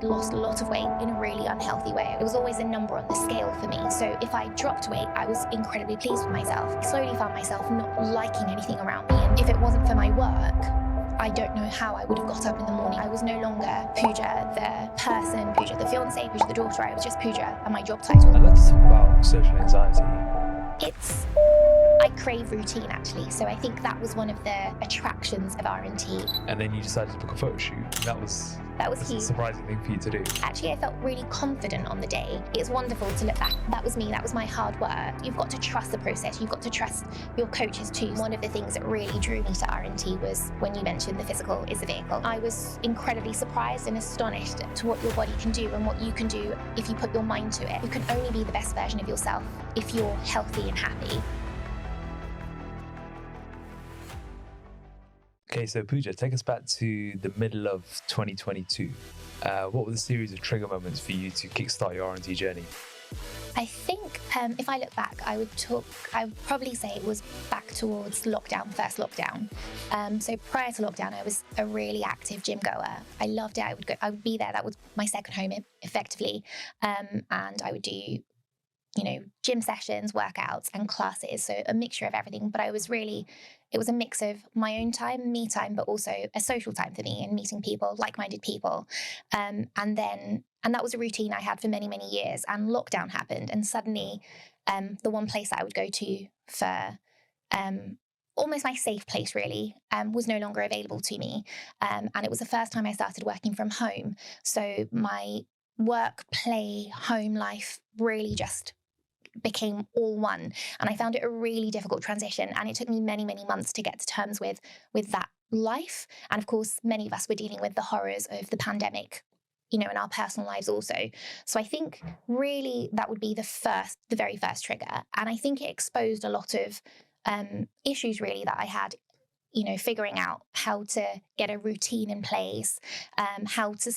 I'd lost a lot of weight in a really unhealthy way. It was always a number on the scale for me. So if I dropped weight, I was incredibly pleased with myself. I slowly found myself not liking anything around me. And if it wasn't for my work, I don't know how I would have got up in the morning. I was no longer Puja, the person, Puja, the fiance, Puja, the daughter. I was just Puja and my job title. I'd like to talk about social anxiety. I crave routine, actually. So I think that was one of the attractions of RNT. And then you decided to book a photo shoot. That was huge. A surprising thing for you to do. Actually, I felt really confident on the day. It's wonderful to look back. That was me. That was my hard work. You've got to trust the process. You've got to trust your coaches too. One of the things that really drew me to RNT was when you mentioned the physical is a vehicle. I was incredibly surprised and astonished to what your body can do and what you can do if you put your mind to it. You can only be the best version of yourself if you're healthy and happy. Okay, so Puja, take us back to the middle of 2022. What were the series of trigger moments for you to kickstart your RNT journey? I think if I look back, I would probably say it was back towards first lockdown. So prior to lockdown, I was a really active gym goer. I loved it. I would be there. That was my second home, effectively. And I would do gym sessions, workouts and classes. So a mixture of everything. But it was a mix of my own time, me time, but also a social time for me and meeting people, like-minded people. And that was a routine I had for many, many years. And lockdown happened. And suddenly the one place that I would go to for almost my safe place really was no longer available to me. And it was the first time I started working from home. So my work, play, home life really just became all one. And I found it a really difficult transition. And it took me many, many months to get to terms with that life. And of course, many of us were dealing with the horrors of the pandemic, in our personal lives also. So I think really that would be the very first trigger. And I think it exposed a lot of issues really that I had, figuring out how to get a routine in place, how to,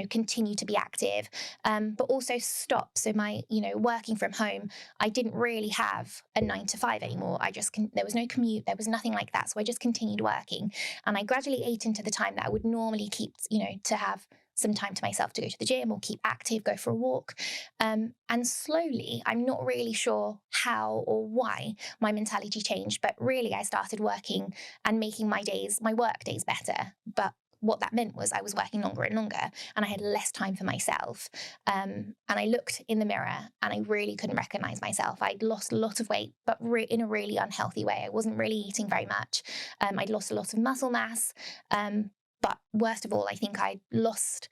continue to be active, but also stop. So my, working from home, I didn't really have a 9 to 5 anymore. There was no commute, there was nothing like that. So I just continued working and I gradually ate into the time that I would normally keep, to have some time to myself to go to the gym or keep active, go for a walk. And slowly, I'm not really sure how or why my mentality changed, but really I started working and making my work days better. But what that meant was I was working longer and longer and I had less time for myself. And I looked in the mirror and I really couldn't recognize myself. I'd lost a lot of weight, but in a really unhealthy way. I wasn't really eating very much. I'd lost a lot of muscle mass. But worst of all, I think I lost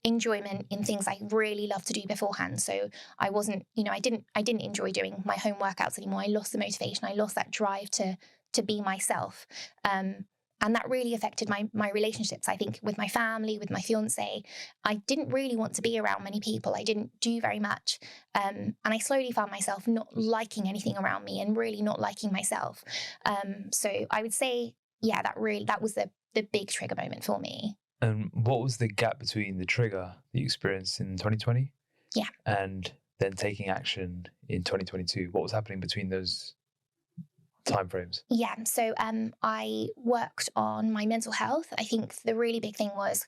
enjoyment in things I really loved to do beforehand. So I wasn't, I didn't enjoy doing my home workouts anymore. I lost the motivation. I lost that drive to be myself. And that really affected my relationships, I think, with my family, with my fiance. I didn't really want to be around many people. I didn't do very much. And I slowly found myself not liking anything around me and really not liking myself. So I would say, yeah, that was the big trigger moment for me. And what was the gap between the trigger that you experienced in 2020? Yeah. And then taking action in 2022? What was happening between those timeframes? Yeah. So I worked on my mental health. I think the really big thing was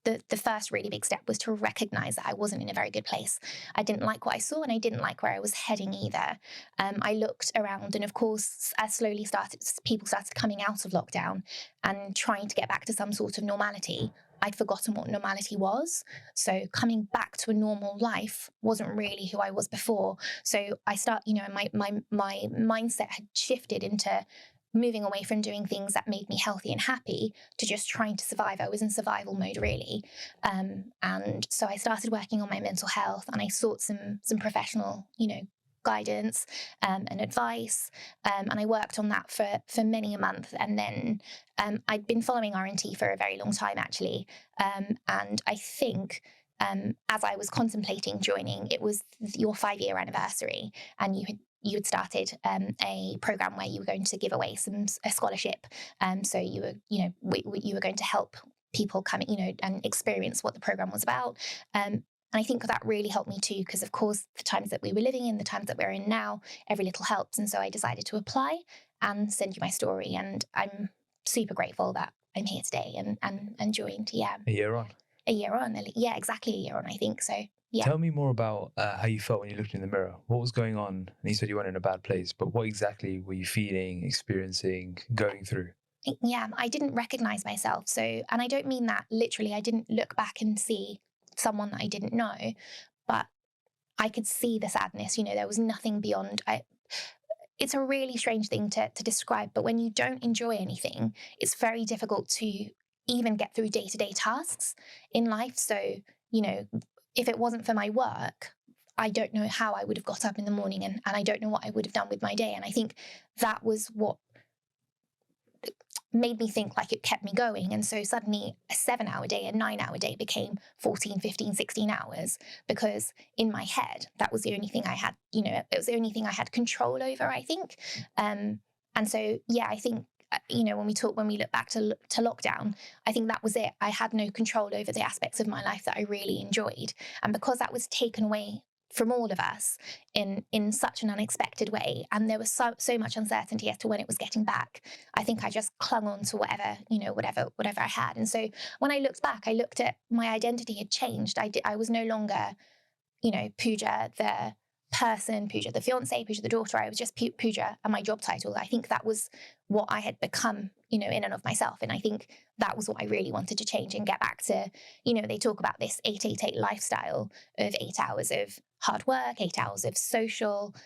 the first really big step was to recognize that I wasn't in a very good place. I didn't like what I saw and I didn't like where I was heading either. I looked around and of course, as people started coming out of lockdown and trying to get back to some sort of normality, I'd forgotten what normality was. So coming back to a normal life wasn't really who I was before. So my mindset had shifted into moving away from doing things that made me healthy and happy to just trying to survive. I was in survival mode really. And so I started working on my mental health and I sought some professional, guidance and advice. And I worked on that for many a month. And then I'd been following RNT for a very long time actually. And I think as I was contemplating joining, it was your 5-year anniversary and you had started a program where you were going to give away a scholarship. So you were, you were going to help people come, and experience what the program was about. And I think that really helped me too, because of course, the times that we were living in, the times that we're in now, every little helps. And so I decided to apply and send you my story. And I'm super grateful that I'm here today and joined. Yeah. A year on. A year on, yeah, exactly a year on, I think. So yeah. Tell me more about how you felt when you looked in the mirror. What was going on? And you said you weren't in a bad place, but what exactly were you feeling, experiencing, going through? Yeah, I didn't recognize myself. So, and I don't mean that literally. I didn't look back and see someone that I didn't know, but I could see the sadness. There was nothing beyond. It's a really strange thing to describe, but when you don't enjoy anything, it's very difficult to even get through day-to-day tasks in life. So, if it wasn't for my work, I don't know how I would have got up in the morning, and I don't know what I would have done with my day. And I think that was what made me think like it kept me going. And so suddenly a 7-hour day, a 9-hour day became 14, 15, 16 hours, because in my head, that was the only thing I had, it was the only thing I had control over, I think. And so, yeah, I think, when we look back to lockdown, I think that was it. I had no control over the aspects of my life that I really enjoyed. And because that was taken away from all of us in such an unexpected way, and there was so much uncertainty as to when it was getting back, I think I just clung on to whatever I had. And so when I looked back, I looked at my identity had changed. I was no longer, Puja the person, Puja the fiance, Puja the daughter. I was just Puja and my job title. I think that was what I had become, in and of myself. And I think that was what I really wanted to change and get back to. They talk about this 8-8-8 lifestyle of 8 hours of hard work, 8 hours of social,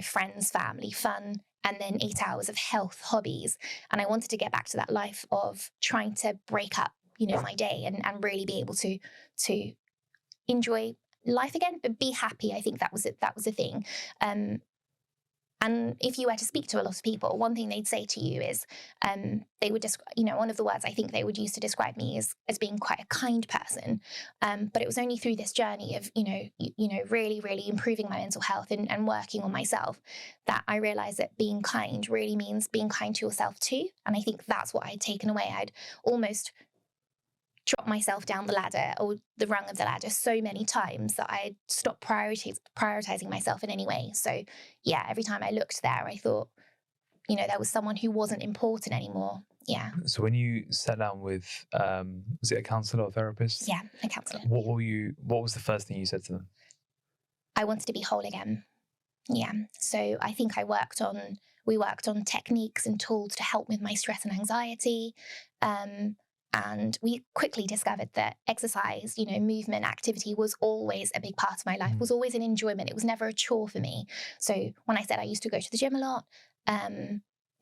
friends, family, fun, and then 8 hours of health, hobbies. And I wanted to get back to that life of trying to break up, my day and really be able to enjoy life again, but be happy. I think that was it. That was the thing. And if you were to speak to a lot of people, one thing they'd say to you is, they would describe, one of the words I think they would use to describe me is as being quite a kind person. But it was only through this journey of, really, really improving my mental health and working on myself that I realized that being kind really means being kind to yourself too. And I think that's what I had taken away. I'd almost drop myself down the ladder or the rung of the ladder so many times that I stopped prioritizing myself in any way. So yeah, every time I looked there, I thought, there was someone who wasn't important anymore. Yeah. So when you sat down with, was it a counsellor or therapist? Yeah, a counsellor. What was the first thing you said to them? I wanted to be whole again. Yeah. So I think we worked on techniques and tools to help with my stress and anxiety. And we quickly discovered that exercise, movement, activity was always a big part of my life, was always an enjoyment. It was never a chore for me. So when I said I used to go to the gym a lot,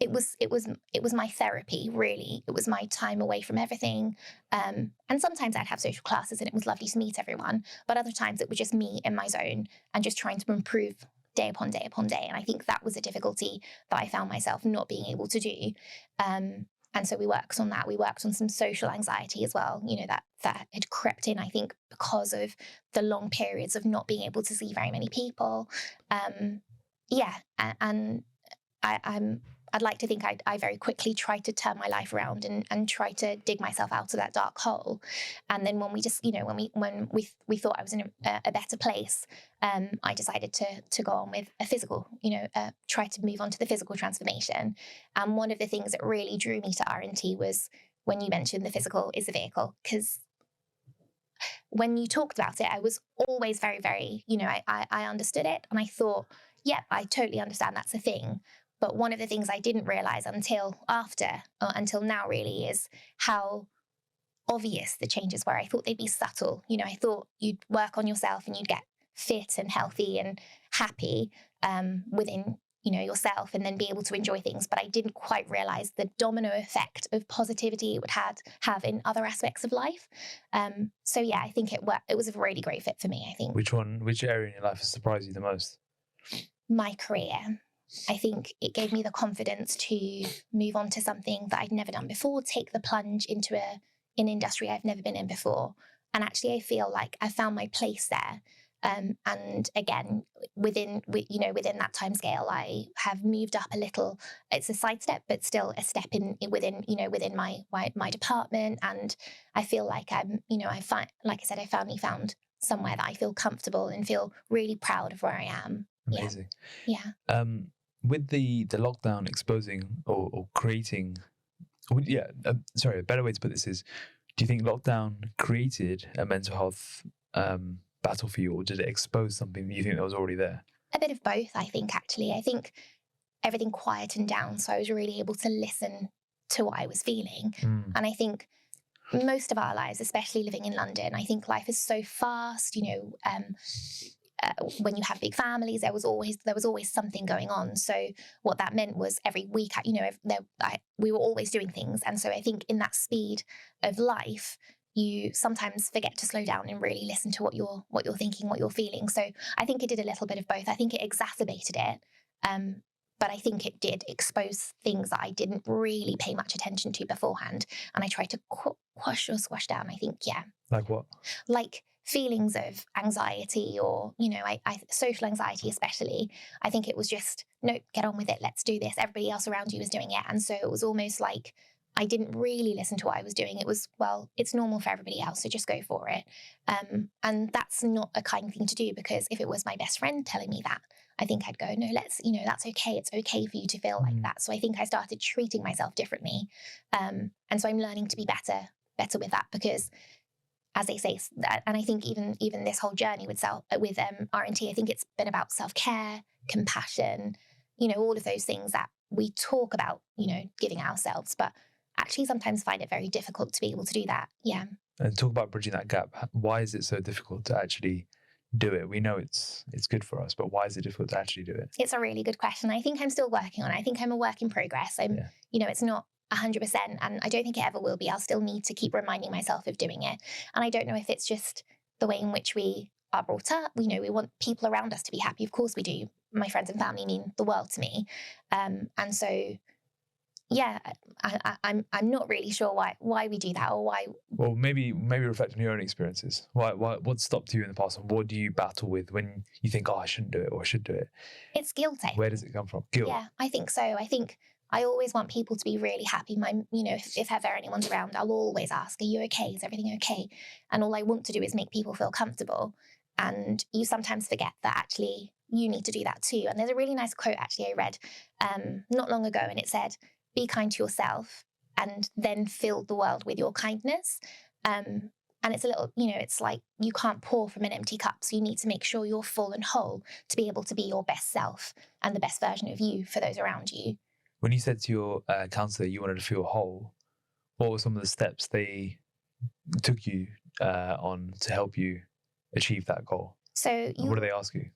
it was my therapy, really. It was my time away from everything. And sometimes I'd have social classes and it was lovely to meet everyone. But other times it was just me in my zone and just trying to improve day upon day upon day. And I think that was a difficulty that I found myself not being able to do. And so we worked on that. We worked on some social anxiety as well, that had crept in, I think, because of the long periods of not being able to see very many people. And I'd like to think I very quickly tried to turn my life around and try to dig myself out of that dark hole. And then when we just, when we thought I was in a better place, I decided to go on with a physical, try to move on to the physical transformation. And one of the things that really drew me to RNT was when you mentioned the physical is the vehicle, because when you talked about it, I was always very, very, I understood it. And I thought, yeah, I totally understand that's a thing. But one of the things I didn't realize until now really is how obvious the changes were. I thought they'd be subtle. I thought you'd work on yourself and you'd get fit and healthy and happy within, yourself, and then be able to enjoy things. But I didn't quite realize the domino effect of positivity it would have in other aspects of life. So yeah, I think it was a really great fit for me, I think. Which area in your life has surprised you the most? My career. I think it gave me the confidence to move on to something that I'd never done before, take the plunge into an industry I've never been in before. And actually, I feel like I found my place there. And again, within that time scale, I have moved up a little. It's a sidestep, but still a step within my department. And I feel like I finally found somewhere that I feel comfortable and feel really proud of where I am. Amazing. Yeah. With the lockdown exposing or creating, a better way to put this is, Do you think lockdown created a mental health battle for you, or did it expose something that you think that was already there? A bit of both, I think, actually. I think everything quietened down, so I was really able to listen to what I was feeling. And I think most of our lives, especially living in London, I think life is so fast, when you have big families, there was always something going on. So what that meant was every week, we were always doing things. And so I think in that speed of life, you sometimes forget to slow down and really listen to what you're thinking, what you're feeling. So I think it did a little bit of both. I think it exacerbated it. But I think it did expose things that I didn't really pay much attention to beforehand. And I tried to quash or squash down, I think, yeah. Like what? Like feelings of anxiety or, I social anxiety especially. I think it was just, no, get on with it. Let's do this. Everybody else around you was doing it. And so it was almost like I didn't really listen to what I was doing. It was, well, it's normal for everybody else, so just go for it. And that's not a kind thing to do, because if it was my best friend telling me that, I think I'd go, no, that's okay. It's okay for you to feel like that. So I think I started treating myself differently. And so I'm learning to be better with that, because as they say, and I think even this whole journey with RNT, I think it's been about self-care, compassion, all of those things that we talk about, giving ourselves, but actually sometimes find it very difficult to be able to do that. Yeah. And talk about bridging that gap. Why is it so difficult to actually do it? We know it's good for us, but why is it difficult to actually do it? It's a really good question. I think I'm still working on it. I think I'm a work in progress. It's not 100%, and I don't think it ever will be. I'll still need to keep reminding myself of doing it. And I don't know if it's just the way in which we are brought up. We want people around us to be happy. Of course we do. My friends and family mean the world to me. And so, yeah, I'm not really sure why we do that, or why. Well, maybe reflect on your own experiences. What stopped you in the past, and what do you battle with when you think, I shouldn't do it, or I should do it? It's guilt. Where does it come from? Guilt. Yeah, I think so. I think I always want people to be really happy. If ever anyone's around, I'll always ask, are you okay? Is everything okay? And all I want to do is make people feel comfortable. And you sometimes forget that actually you need to do that too. And there's a really nice quote actually I read not long ago, and it said, be kind to yourself and then fill the world with your kindness. And it's a little, it's like you can't pour from an empty cup. So you need to make sure you're full and whole to be able to be your best self and the best version of you for those around you. When you said to your counsellor you wanted to feel whole, what were some of the steps they took you on to help you achieve that goal? So what do they ask you?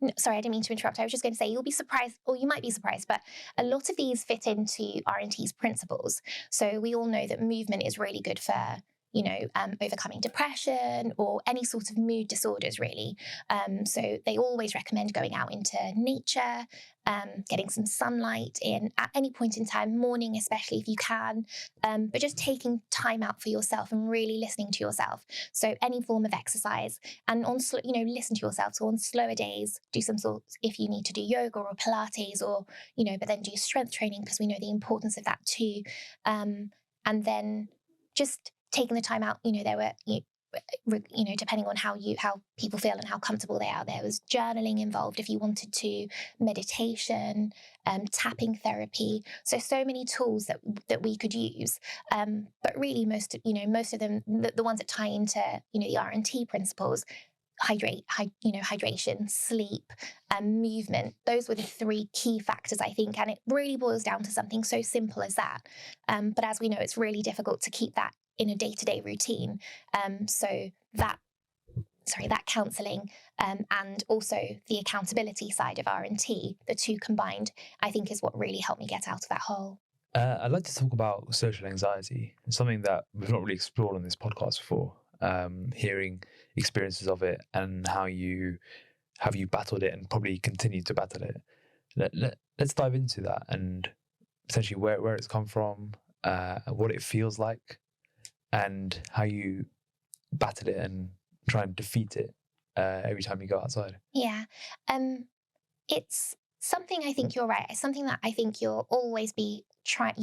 No, sorry, I didn't mean to interrupt. I was just going to say, you'll be surprised, or you might be surprised, but a lot of these fit into RNT's principles. So we all know that movement is really good for, overcoming depression or any sort of mood disorders, really. So they always recommend going out into nature, getting some sunlight in at any point in time, morning especially if you can, but just taking time out for yourself and really listening to yourself. So any form of exercise, and listen to yourself. So on slower days, do some sort, if you need to do yoga or Pilates, or but then do strength training, because we know the importance of that too. And then just taking the time out, there were, depending on how people feel and how comfortable they are, there was journaling involved if you wanted to, meditation, tapping therapy. So many tools that we could use. But really most of them, the ones that tie into, the RNT principles, hydration, sleep, and movement. Those were the three key factors, I think. And it really boils down to something so simple as that. But as we know, it's really difficult to keep that in a day-to-day routine. So that counselling and also the accountability side of RNT, the two combined, I think is what really helped me get out of that hole. I'd like to talk about social anxiety. It's something that we've not really explored on this podcast before. Hearing experiences of it and how you battled it and probably continue to battle it. Let's dive into that and potentially where it's come from, what it feels like, and how you battle it and try and defeat it every time you go outside. Yeah. It's something, I think you're right. It's something that I think you'll always be trying,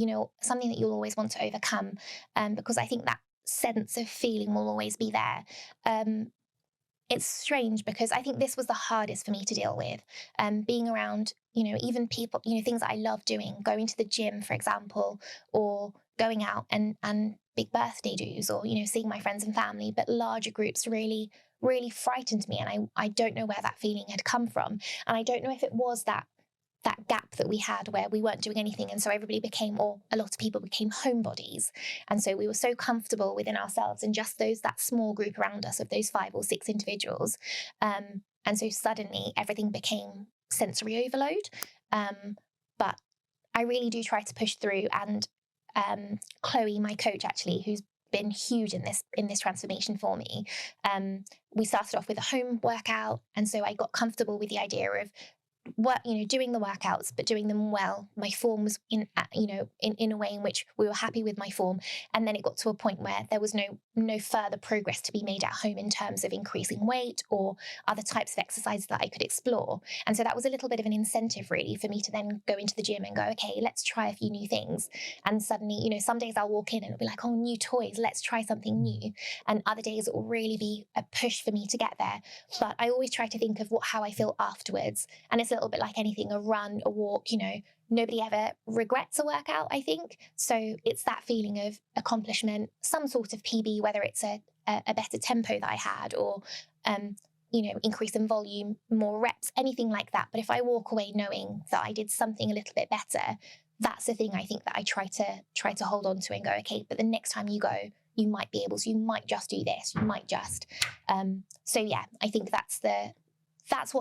something that you'll always want to overcome, because I think that sense of feeling will always be there. It's strange because I think this was the hardest for me to deal with, being around, even people, things that I love doing, going to the gym, for example, or going out and big birthday do's, or, seeing my friends and family, but larger groups really, really frightened me. And I don't know where that feeling had come from. And I don't know if it was that gap that we had where we weren't doing anything, and so everybody became, or a lot of people became, homebodies, and so we were so comfortable within ourselves and just that small group around us of those 5 or 6 individuals, and so suddenly everything became sensory overload. But I really do try to push through, and Chloe, my coach, actually, who's been huge in this transformation for me, we started off with a home workout, and so I got comfortable with the idea of doing the workouts, but doing them well. My form was in a way in which we were happy with my form. And then it got to a point where there was no further progress to be made at home in terms of increasing weight or other types of exercises that I could explore. And so that was a little bit of an incentive, really, for me to then go into the gym and go, okay, let's try a few new things. And suddenly, some days I'll walk in and it'll be like, oh, new toys, let's try something new. And other days it will really be a push for me to get there. But I always try to think of how I feel afterwards. And it's a little bit like anything, a run, a walk, nobody ever regrets a workout, I think. So it's that feeling of accomplishment, some sort of PB, whether it's a better tempo that I had, or, increase in volume, more reps, anything like that. But if I walk away knowing that I did something a little bit better, that's the thing I think that I try to hold on to and go, okay, but the next time you go, you might be able to, you might just do this, you might just. So yeah, I think that's how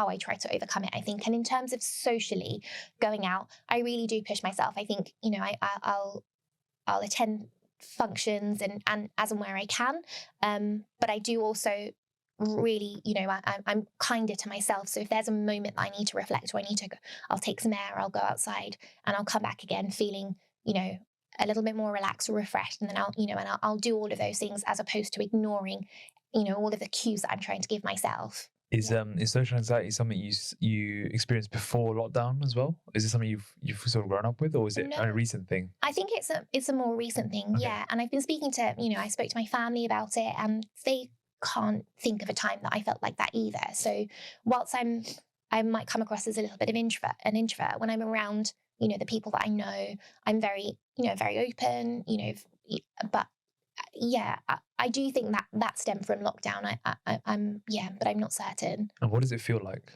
I try to overcome it, I think. And in terms of socially going out, I really do push myself. I think, I'll attend functions and as and where I can. But I do also really, I'm kinder to myself. So if there's a moment that I need to reflect, or I need to go, I'll take some air, I'll go outside, and I'll come back again feeling, a little bit more relaxed or refreshed. And then I'll do all of those things, as opposed to ignoring all of the cues that I'm trying to give myself. Is social anxiety something you experienced before lockdown as well? Is it something you've sort of grown up with, or is it a recent thing? I think it's a more recent thing, okay. Yeah. And I've been speaking to, I spoke to my family about it, and they can't think of a time that I felt like that either. So whilst I might come across as a little bit of an introvert, when I'm around, the people that I know, I'm very, very open, but yeah, I do think that stemmed from lockdown. But I'm not certain. And what does it feel like?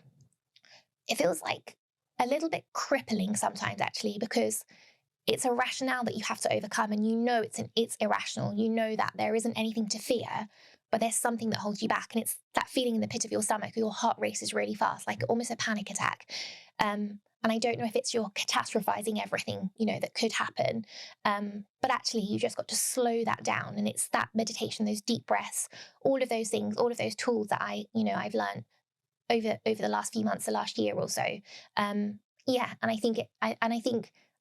It feels like a little bit crippling sometimes, actually, because it's a rationale that you have to overcome, and it's irrational. You know that there isn't anything to fear, but there's something that holds you back, and it's that feeling in the pit of your stomach. Your heart races really fast, like almost a panic attack. And I don't know if it's you're catastrophizing everything, that could happen. But actually, you just got to slow that down. And it's that meditation, those deep breaths, all of those things, all of those tools that I've learned over the last few months, the last year or so. And I think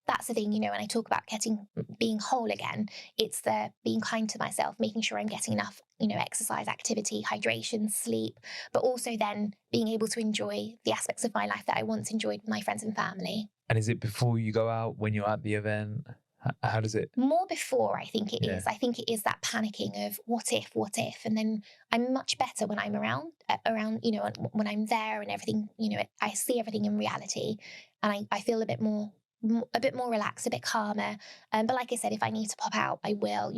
that's the thing, when I talk about being whole again, it's the being kind to myself, making sure I'm getting enough, exercise, activity, hydration, sleep, but also then being able to enjoy the aspects of my life that I once enjoyed with my friends and family. And is it before you go out, when you're at the event? How does it? More before, I think it is. I think it is that panicking of what if, and then I'm much better when I'm around, when I'm there and everything, I see everything in reality, and I feel a bit more relaxed, a bit calmer. But like I said, if I need to pop out, I will.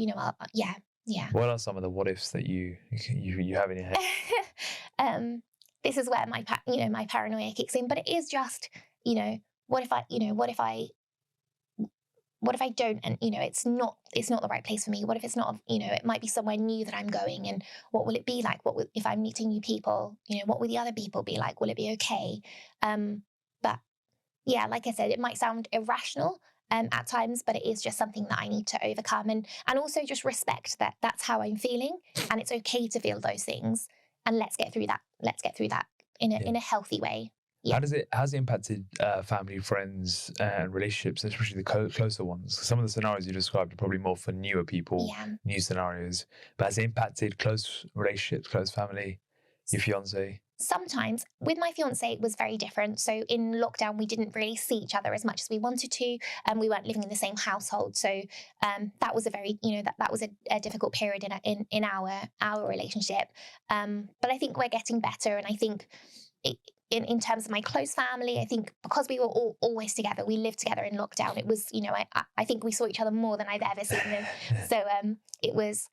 Yeah. What are some of the what ifs that you have in your head? This is where my paranoia kicks in. But it is just, what if I don't, and it's not the right place for me? What if it's not, it might be somewhere new that I'm going, and what will it be like? If I'm meeting new people? What will the other people be like? Will it be okay? But yeah, like I said, it might sound irrational at times, but it is just something that I need to overcome, and also just respect that that's how I'm feeling, and it's okay to feel those things, and let's get through that in a healthy way. Yeah. How's it impacted family, friends, and relationships, especially the closer ones? Some of the scenarios you described are probably more for newer people, new scenarios. But has it impacted close relationships, close family, your fiance? Sometimes. With my fiance, it was very different. So in lockdown, we didn't really see each other as much as we wanted to, and we weren't living in the same household. So that was a very, that was a difficult period in our relationship. But I think we're getting better, and I think in terms of my close family, I think because we were all always together, we lived together in lockdown. It was, you know, I think we saw each other more than I've ever seen them. So it was,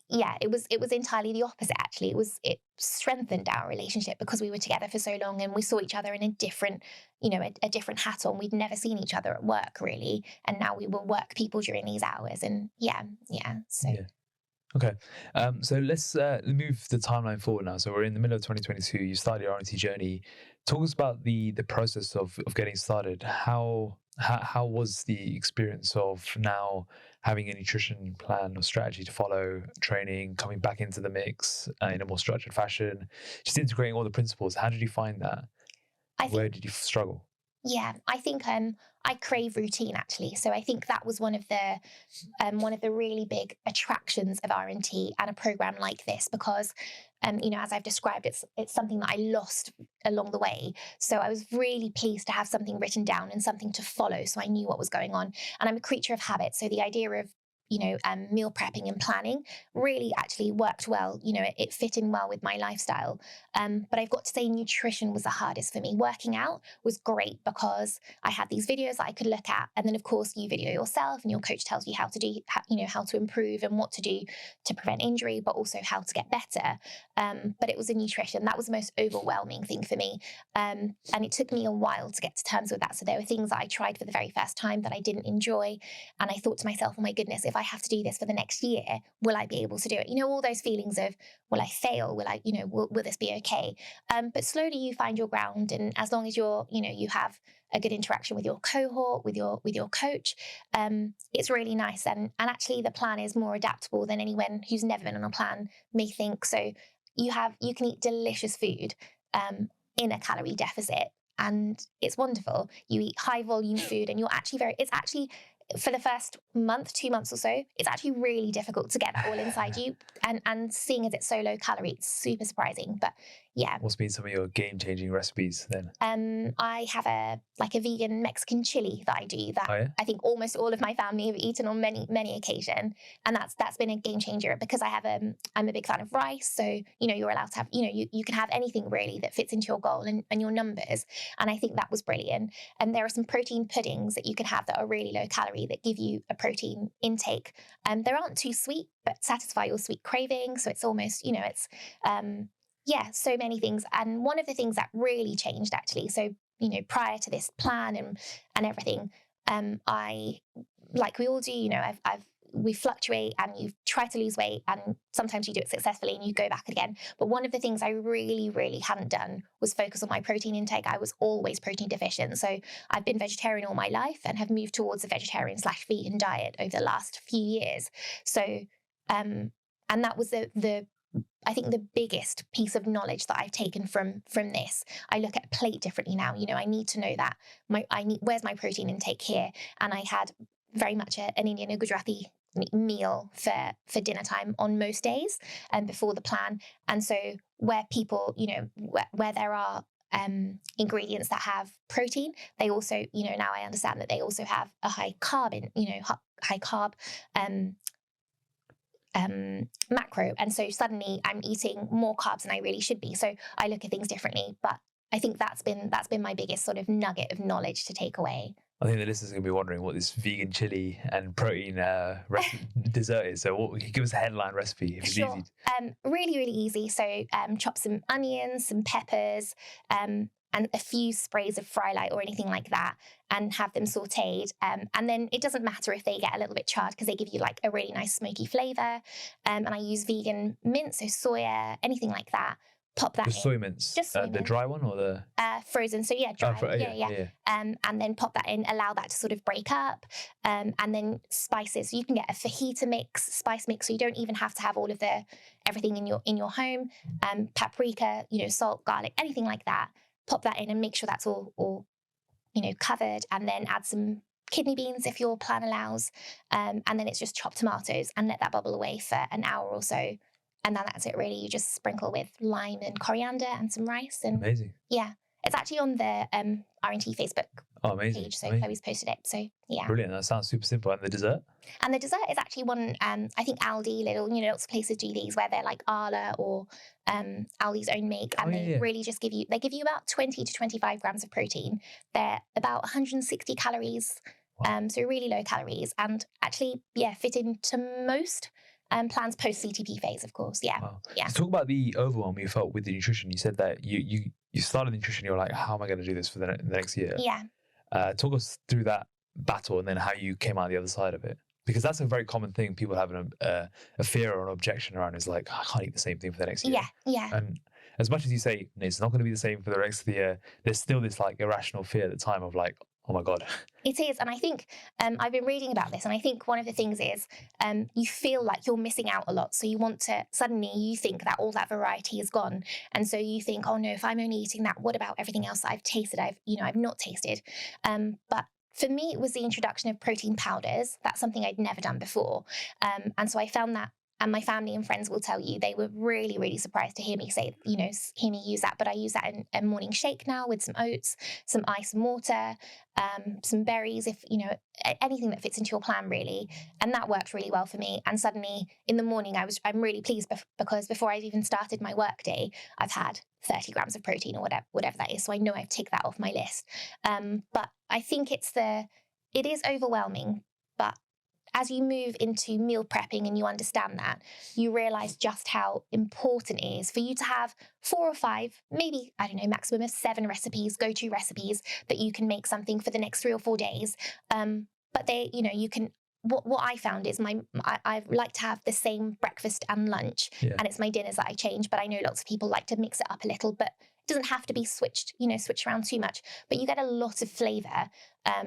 yeah, it was entirely the opposite. Actually, it strengthened our relationship because we were together for so long and we saw each other in a different, you know, a different hat on. We'd never seen each other at work really, and now we were work people during these hours. And so. Yeah. Okay, so let's move the timeline forward now. So we're in the middle of 2022. You started your RNT journey. Talk us about the process of getting started. How was the experience of now having a nutrition plan or strategy to follow, training, coming back into the mix in a more structured fashion, just integrating all the principles? How did you find that? Where did you struggle? Yeah, I think I crave routine actually. So I think that was one of the really big attractions of RNT and a program like this, because you know, as I've described, it's something that I lost along the way. So I was really pleased to have something written down and something to follow, so I knew what was going on. And I'm a creature of habit, so the idea of, you know, meal prepping and planning really actually worked well. You know, it fit in well with my lifestyle. But I've got to say, nutrition was the hardest for me. Working out was great because I had these videos that I could look at, and then of course you video yourself, and your coach tells you how to do, you know, how to improve and what to do to prevent injury, but also how to get better. But it was the nutrition that was the most overwhelming thing for me, and it took me a while to get to terms with that. So there were things that I tried for the very first time that I didn't enjoy, and I thought to myself, oh my goodness, if I have to do this for the next year, will I be able to do it? You know, all those feelings of, will I fail? Will I, you know, will this be okay? But slowly you find your ground, and as long as you're, you know, you have a good interaction with your cohort, with your coach, it's really nice. And actually the plan is more adaptable than anyone who's never been on a plan may think. So you can eat delicious food in a calorie deficit, and it's wonderful. You eat high volume food, and it's actually for the first month, 2 months or so, it's actually really difficult to get that all inside you. And seeing as it's so low calorie, it's super surprising. But yeah. What's been some of your game-changing recipes then? I have a vegan Mexican chili that I do that I think almost all of my family have eaten on many occasions, and that's been a game changer because I'm a big fan of rice. So, you know, you're allowed to have, you know, you can have anything really that fits into your goal and your numbers, and I think that was brilliant. And there are some protein puddings that you can have that are really low calorie that give you a protein intake. They aren't too sweet, but satisfy your sweet craving. So it's almost, you know, it's so many things. And one of the things that really changed actually, so, you know, prior to this plan and everything, I, like we all do, you know, we fluctuate and you try to lose weight, and sometimes you do it successfully and you go back again. But one of the things I really, really hadn't done was focus on my protein intake. I was always protein deficient. So I've been vegetarian all my life and have moved towards a vegetarian/vegan diet over the last few years. So, and that was I think the biggest piece of knowledge that I've taken from this. I look at a plate differently now. You know, I need to know that where's my protein intake here? And I had very much an Indian or Gujarati meal for dinner time on most days and before the plan. And so where people, you know, where there are ingredients that have protein, they also, you know, now I understand that they also have a high carb high carb macro, and so suddenly I'm eating more carbs than I really should be. So I look at things differently. But I think that's been my biggest sort of nugget of knowledge to take away. I think the listeners are going to be wondering what this vegan chili and protein dessert is. So give us a headline recipe if it's easy. Really, really easy. So chop some onions, some peppers, and a few sprays of fry light or anything like that, and have them sauteed. And then it doesn't matter if they get a little bit charred because they give you like a really nice smoky flavour. And I use vegan mint, so soya, anything like that. Pop that in. Soy mints? Just soy mints. The dry one or the? Frozen. So yeah, dry. Yeah. And then pop that in, allow that to sort of break up. And then spices. So you can get a fajita mix, spice mix, so you don't even have to have all of everything in your home. Paprika, you know, salt, garlic, anything like that. Pop that in and make sure that's all you know, covered, and then add some kidney beans if your plan allows. And then it's just chopped tomatoes and let that bubble away for an hour or so. And then that's it really. You just sprinkle with lime and coriander and some rice. And amazing. Yeah. It's actually on the RNT Facebook Oh, amazing. page. So Amazing. Chloe's posted it. So yeah. Brilliant. That sounds super simple. And the dessert? And the dessert is actually one, I think Aldi, lots of places do these where they're like Arla or Aldi's own make. And they really just give you about 20 to 25 grams of protein. They're about 160 calories. Wow. So really low calories and actually, fit into most plans post CTP phase, of course. Yeah. Wow. Yeah. So talk about the overwhelm you felt with the nutrition. You said that you started nutrition. You're like, how am I going to do this for the next year? Yeah. Talk us through that battle and then how you came out the other side of it. Because that's a very common thing people have a fear or an objection around is like, I can't eat the same thing for the next year. Yeah, yeah. And as much as you say, it's not going to be the same for the rest of the year, there's still this like irrational fear at the time of like, oh my God. It is. And I think I've been reading about this. And I think one of the things is you feel like you're missing out a lot. So you want to, suddenly you think that all that variety is gone. And so you think, oh no, if I'm only eating that, what about everything else that I've tasted? I've not tasted. But for me, it was the introduction of protein powders. That's something I'd never done before. And so I found that, and my family and friends will tell you, they were really, really surprised to hear me hear me use that. But I use that in a morning shake now with some oats, some ice and water, some berries, if, anything that fits into your plan really. And that worked really well for me. And suddenly in the morning, I'm really pleased because before I've even started my work day, I've had 30 grams of protein or whatever that is. So I know I've ticked that off my list. But I think it is overwhelming, but as you move into meal prepping and you understand that, you realize just how important it is for you to have 4 or 5, maybe, I don't know, maximum of 7 recipes, go-to recipes that you can make something for the next 3 or 4 days. But they, you can, what I found is I like to have the same breakfast and lunch, and it's my dinners that I change. But I know lots of people like to mix it up a little, but it doesn't have to be switched around too much. But you get a lot of flavor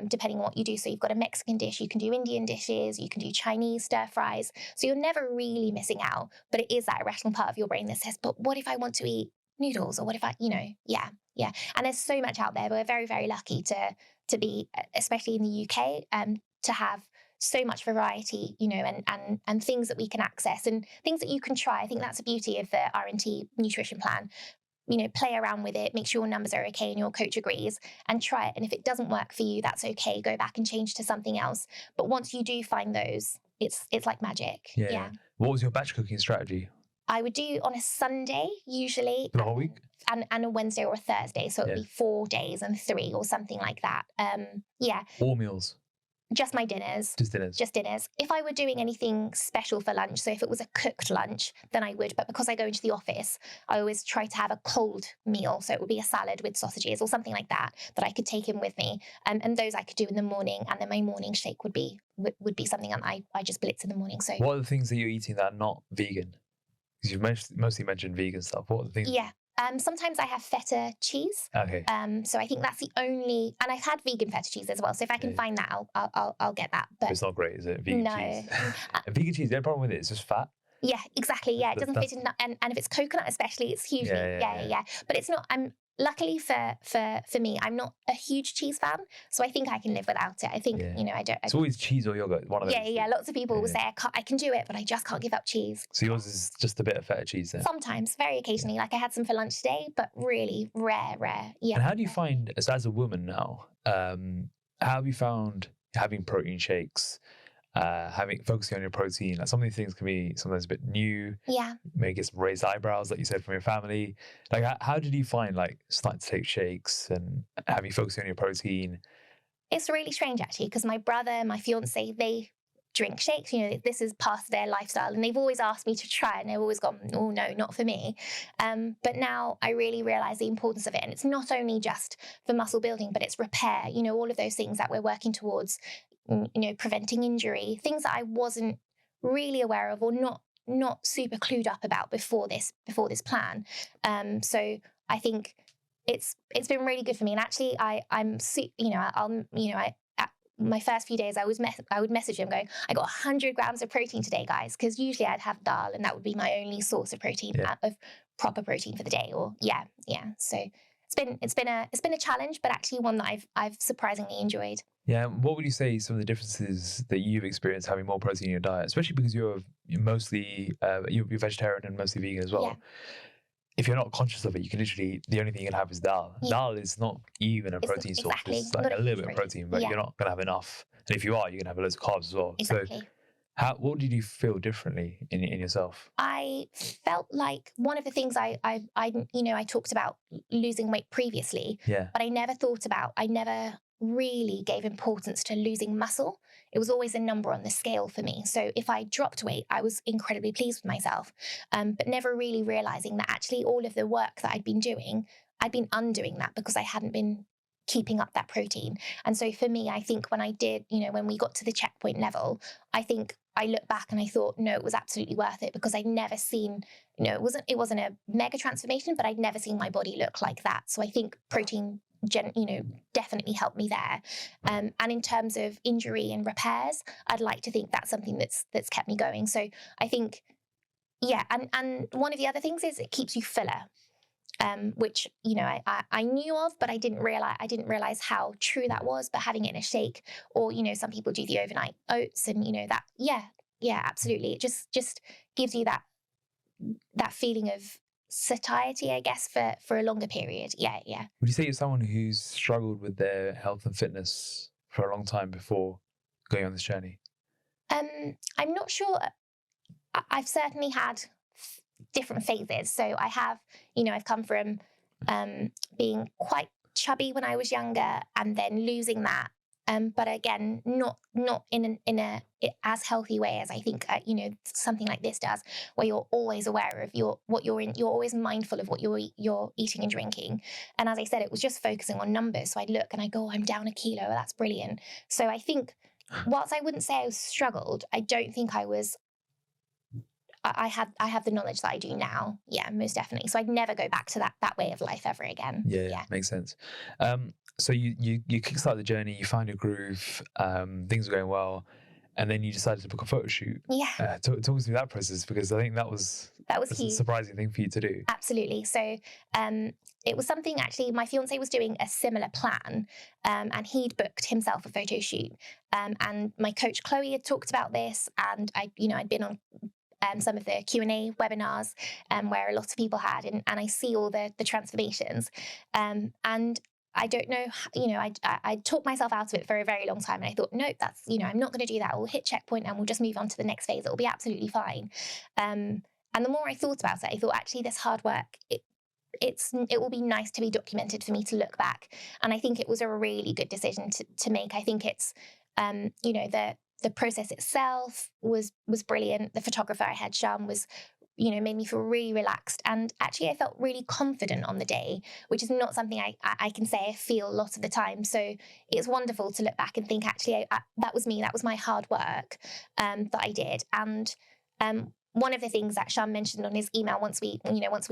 depending on what you do. So you've got a Mexican dish, you can do Indian dishes, you can do Chinese stir fries. So you're never really missing out. But it is that irrational part of your brain that says, but what if I want to eat noodles? Or what if I, yeah. And there's so much out there. We're very, very lucky to be, especially in the UK, to have so much variety, and things that we can access and things that you can try. I think that's the beauty of the RNT nutrition plan. Play around with it, make sure your numbers are okay and your coach agrees, and try it. And if it doesn't work for you, that's okay. Go back and change to something else. But once you do find those, it's like magic. Yeah. What was your batch cooking strategy? I would do on a Sunday usually. For the whole week? And a Wednesday or a Thursday. So it would be 4 days and 3 or something like that. All meals? Just my dinners. Just dinners. If I were doing anything special for lunch, so if it was a cooked lunch, then I would. But because I go into the office, I always try to have a cold meal. So it would be a salad with sausages or something like that I could take in with me. And those I could do in the morning. And then my morning shake would be something that I just blitz in the morning. So what are the things that you're eating that are not vegan? Because you've mostly mentioned vegan stuff. What are the things? Yeah. Sometimes I have feta cheese. Okay. So I think that's the only, and I've had vegan feta cheese as well. So if I can find that, I'll get that. But it's not great, is it? Vegan cheese. Vegan cheese. The only problem with it is just fat. Yeah, exactly. Yeah, it doesn't fit in. And if it's coconut, especially, it's hugely. Yeah. But it's not. Luckily for me, I'm not a huge cheese fan, so I think I can live without it. I think I don't. It's always cheese or yogurt. One of those. Yeah. Lots of people will say I can do it, but I just can't give up cheese. So yours is just a bit of feta cheese then? Sometimes, very occasionally. Like I had some for lunch today, but really rare. Yeah. And how do you find, as a woman now, how have you found having protein shakes? Focusing on your protein, like some of these things can be sometimes a bit new. Yeah. Maybe get some raised eyebrows, like you said, from your family. Like, how did you find like starting to take shakes and having focusing on your protein? It's really strange actually, because my brother, my fiance, they drink shakes. This is part of their lifestyle, and they've always asked me to try, and they've always gone, "Oh no, not for me." But now I really realise the importance of it, and it's not only just for muscle building, but it's repair. All of those things that we're working towards. Preventing injury, things that I wasn't really aware of or not super clued up about before this plan. So I think it's been really good for me. And actually, at my first few days, I would message them going, I got 100 grams of protein today, guys, because usually I'd have dal, and that would be my only source of protein, of proper protein for the day. Or So it's been a challenge, but actually one that I've surprisingly enjoyed. Yeah, what would you say some of the differences that you've experienced having more protein in your diet, especially because you're mostly you're vegetarian and mostly vegan as well? if you're not conscious of it, you can literally, the only thing you can have is dal. Yeah. Dal is not even a protein source. Exactly. It's like Not a a little huge bit of protein. protein, but Yeah. you're not going to have enough. And if you are, you're going to have loads of carbs as well. Exactly. So what did you feel differently in yourself? I felt like one of the things I talked about losing weight previously, Yeah. but I never really gave importance to losing muscle. It was always a number on the scale for me. So if I dropped weight, I was incredibly pleased with myself, but never really realizing that actually all of the work that I'd been doing, I'd been undoing that because I hadn't been keeping up that protein. And so for me, I think when I did, when we got to the checkpoint level, I think I look back and I thought, no, it was absolutely worth it, because I'd never seen, it wasn't a mega transformation, but I'd never seen my body look like that. So I think protein definitely helped me there. And in terms of injury and repairs, I'd like to think that's something that's kept me going. So I think, yeah. And one of the other things is it keeps you fuller. Which I knew of, but I didn't realize how true that was. But having it in a shake, or some people do the overnight oats, and that, yeah, absolutely. It just gives you that feeling of satiety, I guess, for a longer period. Yeah. Would you say you're someone who's struggled with their health and fitness for a long time before going on this journey? I'm not sure. I've certainly had different phases. So I have, I've come from being quite chubby when I was younger, and then losing that. But again, not in a as healthy way as I think something like this does, where you're always aware of what you're in. You're always mindful of what you're eating and drinking. And as I said, it was just focusing on numbers. So I'd look and I go, oh, I'm down a kilo. That's brilliant. So I think, whilst I wouldn't say I was struggled, I don't think I was. I have the knowledge that I do now. Yeah, most definitely. So I'd never go back to that way of life ever again. Yeah. Makes sense. So you kickstart the journey, you find your groove, things were going well, and then you decided to book a photo shoot. Yeah. Talk us through that process, because I think that was huge. A surprising thing for you to do. Absolutely. So it was something, actually, my fiance was doing a similar plan, and he'd booked himself a photo shoot. And my coach Chloe had talked about this, and I'd been on some of the Q&A webinars where a lot of people had, and I see all the transformations. And I don't know, I talked myself out of it for a very long time, and I thought, no, that's, I'm not going to do that. We'll hit checkpoint and we'll just move on to the next phase. It'll be absolutely fine. And the more I thought about it, I thought, actually, this hard work, it will be nice to be documented for me to look back. And I think it was a really good decision to make. I think it's, the process itself was brilliant. The photographer I had, Sham, was, made me feel really relaxed. And actually, I felt really confident on the day, which is not something I can say I feel a lot of the time. So it's wonderful to look back and think, actually, that was me. That was my hard work that I did. And one of the things that Sham mentioned on his email once we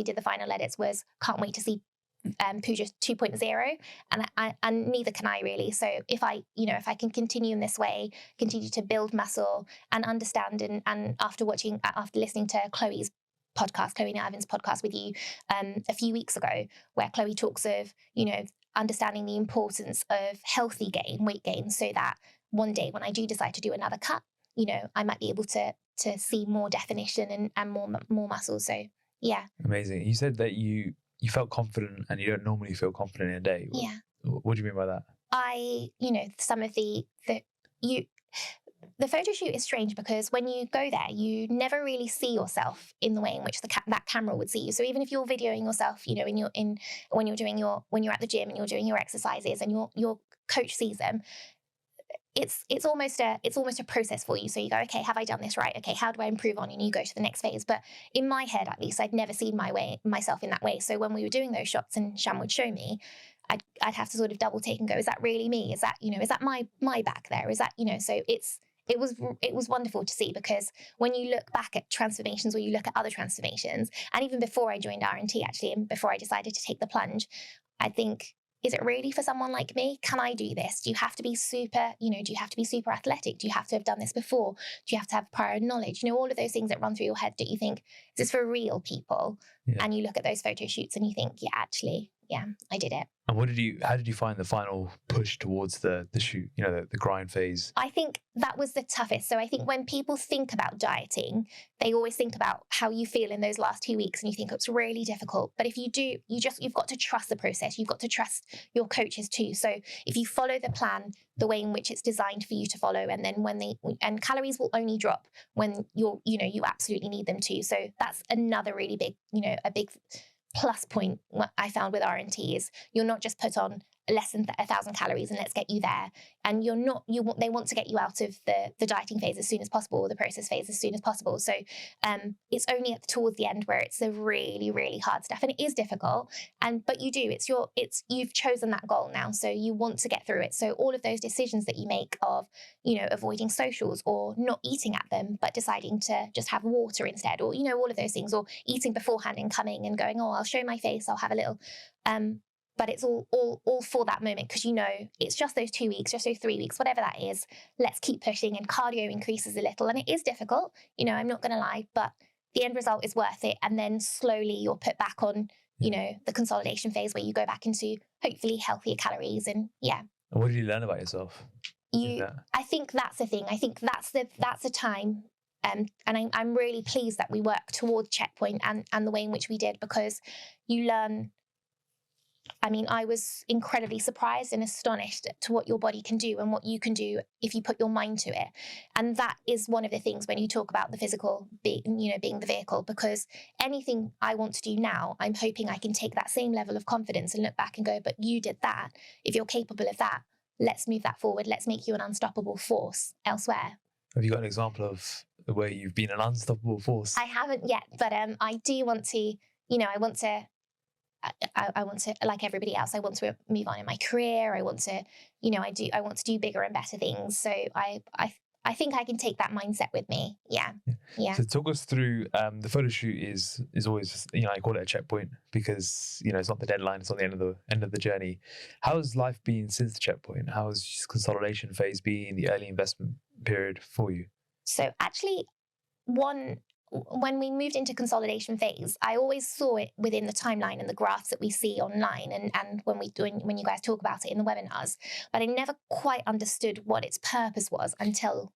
did the final edits was, can't wait to see Puja 2.0, and neither can I, really. So if I can continue in this way, continue to build muscle and understand, and after listening to Chloe Nervin's podcast with you a few weeks ago, where Chloe talks of understanding the importance of healthy weight gain, so that one day when I do decide to do another cut, I might be able to see more definition and more muscle. So yeah. Amazing. You said that you felt confident, and you don't normally feel confident in a day. What do you mean by that? Some of the photo shoot is strange, because when you go there, you never really see yourself in the way in which that camera would see you. So even if you're videoing yourself, when you're at the gym and you're doing your exercises, and your coach sees them, it's almost a process for you. So you go, okay, have I done this right? Okay, how do I improve on? And you go to the next phase. But in my head, at least, I'd never seen myself in that way. So when we were doing those shots and Sham would show me, I'd have to sort of double take and go, is that really me? Is that my back there? Is that, so it was wonderful to see, because when you look back at transformations, or you look at other transformations, and even before I joined RNT, actually, and before I decided to take the plunge, I think, is it really for someone like me? Can I do this? Do you have to be super athletic? Do you have to have done this before? Do you have to have prior knowledge? All of those things that run through your head that you think, is this for real people? Yeah. And you look at those photo shoots and you think, yeah, actually, I did it. And how did you find the final push towards the shoot, the grind phase? I think that was the toughest. So I think when people think about dieting, they always think about how you feel in those last 2 weeks and you think it's really difficult. But if you do, you've got to trust the process. You've got to trust your coaches too. So if you follow the plan, the way in which it's designed for you to follow, and then and calories will only drop when you absolutely need them to. So that's another really big, a big plus point what I found with RNT is you're not just put on less than 1,000 calories and let's get you there. And they want to get you out of the dieting phase as soon as possible, or the process phase as soon as possible. So it's only towards the end where it's the really, really hard stuff. And it is difficult. But you've chosen that goal now. So you want to get through it. So all of those decisions that you make of, avoiding socials or not eating at them, but deciding to just have water instead, or, all of those things, or eating beforehand and coming and going, oh, I'll show my face, I'll have a little, but it's all for that moment, because it's just those 2 weeks, just those 3 weeks, whatever that is. Let's keep pushing, and cardio increases a little, and it is difficult. I'm not going to lie, but the end result is worth it. And then slowly you're put back on, the consolidation phase where you go back into hopefully healthier calories. And And what did you learn about yourself? I think that's the thing. I think that's the time. And I'm really pleased that we work towards checkpoint and the way in which we did, because you learn. I mean, I was incredibly surprised and astonished to what your body can do and what you can do if you put your mind to it. And that is one of the things when you talk about the physical being the vehicle, because anything I want to do now, I'm hoping I can take that same level of confidence and look back and go, but you did that. If you're capable of that, let's move that forward. Let's make you an unstoppable force elsewhere. Have you got an example of where you've been an unstoppable force? I haven't yet, but I do want to, I want to, like everybody else, I want to move on in my career. I want to, I want to do bigger and better things. So I think I can take that mindset with me. Yeah. So talk us through the photo shoot is always, I call it a checkpoint because, it's not the deadline, it's not the end of the journey. How has life been since the checkpoint? How has consolidation phase been, the early investment period for you? So actually, when we moved into consolidation phase, I always saw it within the timeline and the graphs that we see online and when you guys talk about it in the webinars, but I never quite understood what its purpose was until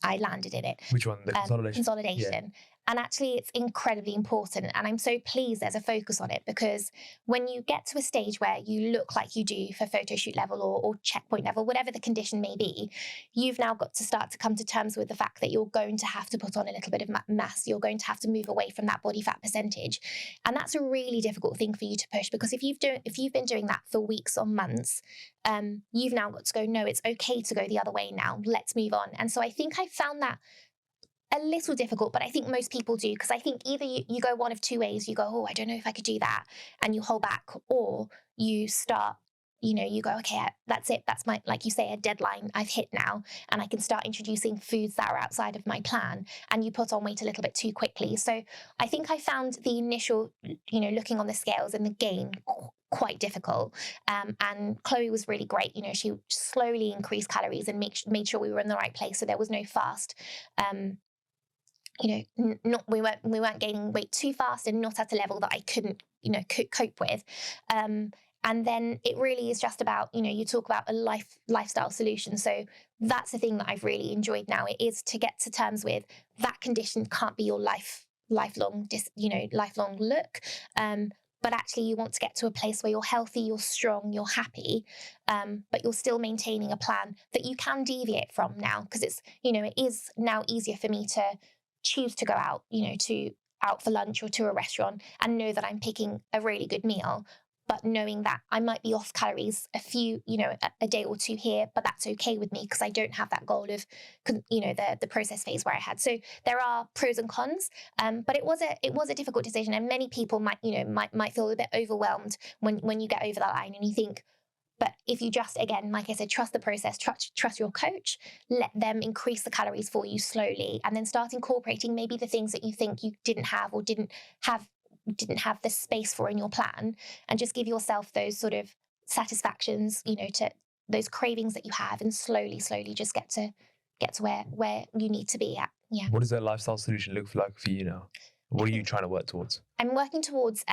I landed in it. Which one? The consolidation? Consolidation. Yeah. And actually, it's incredibly important. And I'm so pleased there's a focus on it, because when you get to a stage where you look like you do for photo shoot level or checkpoint level, whatever the condition may be, you've now got to start to come to terms with the fact that you're going to have to put on a little bit of mass. You're going to have to move away from that body fat percentage. And that's a really difficult thing for you to push, because if you've been doing that for weeks or months, you've now got to go, no, it's okay to go the other way now. Let's move on. And so I think I found that a little difficult, but I think most people do, because I think either you go one of two ways. You go, oh, I don't know if I could do that, and you hold back, or you start, you go, okay, that's it. That's my, like you say, a deadline I've hit now, and I can start introducing foods that are outside of my plan, and you put on weight a little bit too quickly. So I think I found the initial, looking on the scales and the gain quite difficult. And Chloe was really great. She slowly increased calories and made sure we were in the right place. So there was no fast. We weren't gaining weight too fast and not at a level that I couldn't, cope with. And then it really is just about, you talk about a lifestyle solution. So that's the thing that I've really enjoyed now. It is to get to terms with that condition can't be your lifelong look. But actually you want to get to a place where you're healthy, you're strong, you're happy, but you're still maintaining a plan that you can deviate from now, because it's, it is now easier for me to choose to go out, out for lunch or to a restaurant and know that I'm picking a really good meal, but knowing that I might be off calories a few, a day or two here, but that's okay with me because I don't have that goal of, the process phase where I had. So there are pros and cons, but it was a difficult decision, and many people might feel a bit overwhelmed when you get over that line and you think. But if you just, again, like I said, trust the process, trust your coach, let them increase the calories for you slowly, and then start incorporating maybe the things that you think you didn't have or didn't have the space for in your plan, and just give yourself those sort of satisfactions, to those cravings that you have, and slowly just get to where you need to be at. Yeah. What does that lifestyle solution look like for you now? What are you trying to work towards? I'm working towards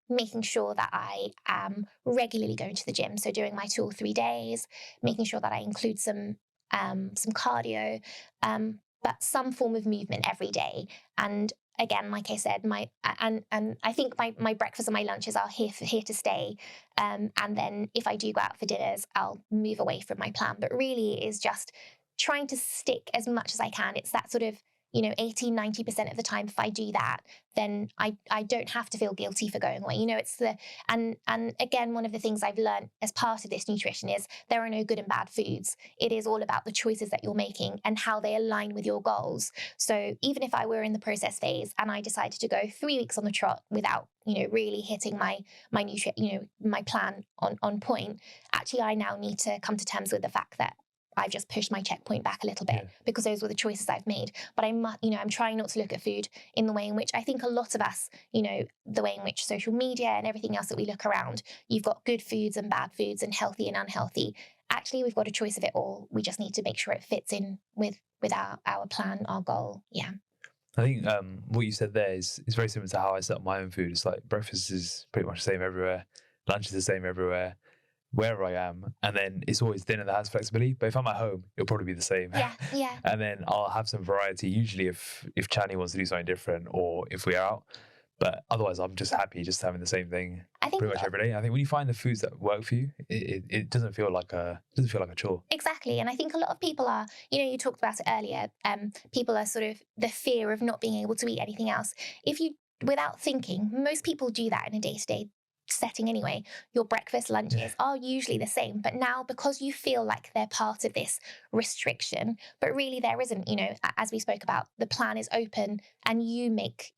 making sure that I am regularly going to the gym. So doing my 2 or 3 days, making sure that I include some cardio, but some form of movement every day. And again, like I said, and I think my breakfast and my lunches are here to stay. And then if I do go out for dinners, I'll move away from my plan. But really, it is just trying to stick as much as I can. It's that sort of 80-90% of the time, if I do that, then I don't have to feel guilty for going away. It's and again, one of the things I've learned as part of this nutrition is there are no good and bad foods. It is all about the choices that you're making and how they align with your goals. So even if I were in the process phase and I decided to go 3 weeks on the trot without really hitting my my plan on point, actually I now need to come to terms with the fact that I've just pushed my checkpoint back a little bit because those were the choices I've made. But I'm trying not to look at food in the way in which I think a lot of us, the way in which social media and everything else that we look around, you've got good foods and bad foods and healthy and unhealthy. Actually, we've got a choice of it all. We just need to make sure it fits in with our plan, our goal. Yeah. I think what you said there is very similar to how I set up my own food. It's like breakfast is pretty much the same everywhere. Lunch is the same everywhere. Wherever I am, and then it's always dinner that has flexibility. But if I'm at home, it'll probably be the same. Yeah. And then I'll have some variety. Usually, if Chani wants to do something different, or if we're out. But otherwise, I'm just happy just having the same thing pretty much every day. I think when you find the foods that work for you, it doesn't feel like a chore. Exactly, and I think a lot of people are. You talked about it earlier. People are sort of the fear of not being able to eat anything else. If you, without thinking, most people do that in a day-to-day setting anyway. Your breakfast, lunches are usually the same, but now because you feel like they're part of this restriction, but really there isn't. As we spoke about, the plan is open and you make